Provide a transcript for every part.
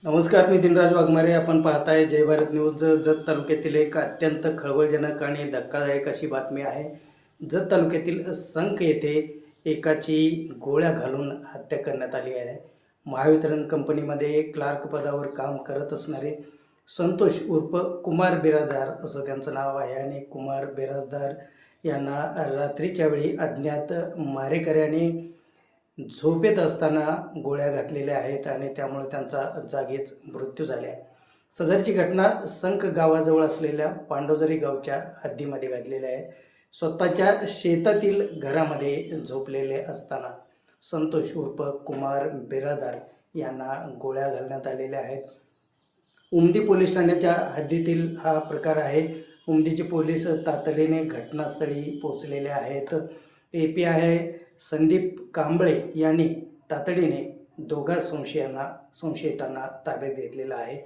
नमस्कार, मी दिनराज वाघमारे. आपण पाहताय जय भारत न्यूज. जत तालुक्यातील एक अत्यंत खळबळजनक आणि धक्कादायक अशी बातमी आहे. जत तालुक्यातील संख येथे एकाची गोळ्या घालून हत्या करण्यात आली आहे. महावितरण कंपनीमध्ये क्लार्क पदावर काम करत असणारे संतोष उर्फ कुमार बिराजदार असं त्यांचं नाव आहे. आणि कुमार बिराजदार यांना रात्रीच्या वेळी अज्ञात मारेकऱ्याने झोपेत असताना गोळ्या घातलेल्या आहेत आणि त्यामुळे त्यांचा जागीच मृत्यू झाला आहे. सदरची घटना संख गावाजवळ असलेल्या पांडोजरी गावच्या हद्दीमध्ये घडलेली आहे. स्वतःच्या शेतातील घरामध्ये झोपलेले असताना संतोष उर्फ कुमार बिराजदार यांना गोळ्या घालण्यात आलेल्या आहेत. उमदी पोलीस ठाण्याच्या हद्दीतील हा प्रकार आहे. उमदीचे पोलीस तातडीने घटनास्थळी पोहोचलेले आहेत. API संदीप कांबळे यांनी तातडीने दोघा संशयितांना ताब्यात घेतलेला आहे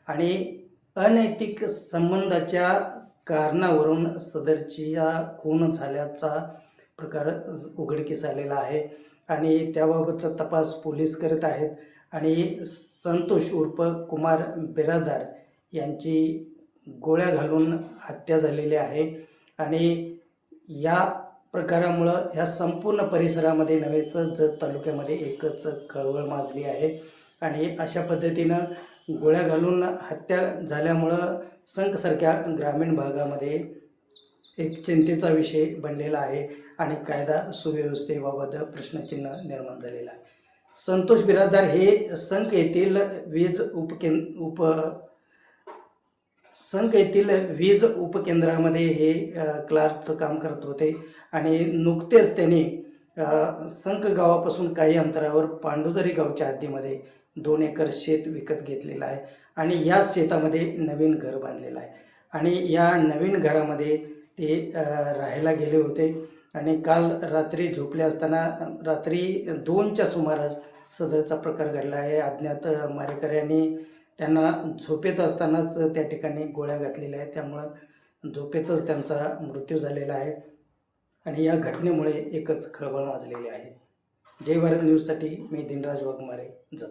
आणि अनैतिक संबंधाच्या कारणावरून सदरच्या खून झाल्याचा प्रकार उघडकीस आलेला आहे आणि त्याबाबतचा तपास पोलीस करत आहेत. आणि संतोष उर्फ कुमार बिराजदार यांची गोळ्या घालून हत्या झालेली आहे आणि या प्रकारामुळं ह्या संपूर्ण परिसरामध्ये नव्हे तर जत तालुक्यामध्ये एकच खळबळ माजली आहे. आणि अशा पद्धतीनं गोळ्या घालून हत्या झाल्यामुळं संखसारख्या ग्रामीण भागामध्ये एक चिंतेचा विषय बनलेला आहे आणि कायदा सुव्यवस्थेबाबत प्रश्नचिन्ह निर्माण झालेला आहे. संतोष बिराजदार हे संख येथील वीज उपकेंद्रामध्ये हे क्लार्कचं काम करत होते आणि नुकतेच त्यांनी संख गावापासून काही अंतरावर पांडोजरी गावच्या हद्दीमध्ये 2 एकर शेत विकत घेतलेलं आहे आणि याच शेतामध्ये नवीन घर बांधलेलं आहे आणि या नवीन घरामध्ये ते राहायला गेले होते. आणि काल रात्री झोपले असताना रात्री 2च्या सुमारास सदरचा प्रकार घडला आहे. अज्ञात मारेकऱ्यांनी त्यांना झोपेत असतानाच त्या ठिकाणी गोळ्या घातलेल्या आहेत. त्यामुळं झोपेतच त्यांचा मृत्यू झालेला आहे आणि या घटनेमुळे एकच खळबळ माजलेली आहे. जय भारत न्यूजसाठी मी दिनराज वाघमारे, जत.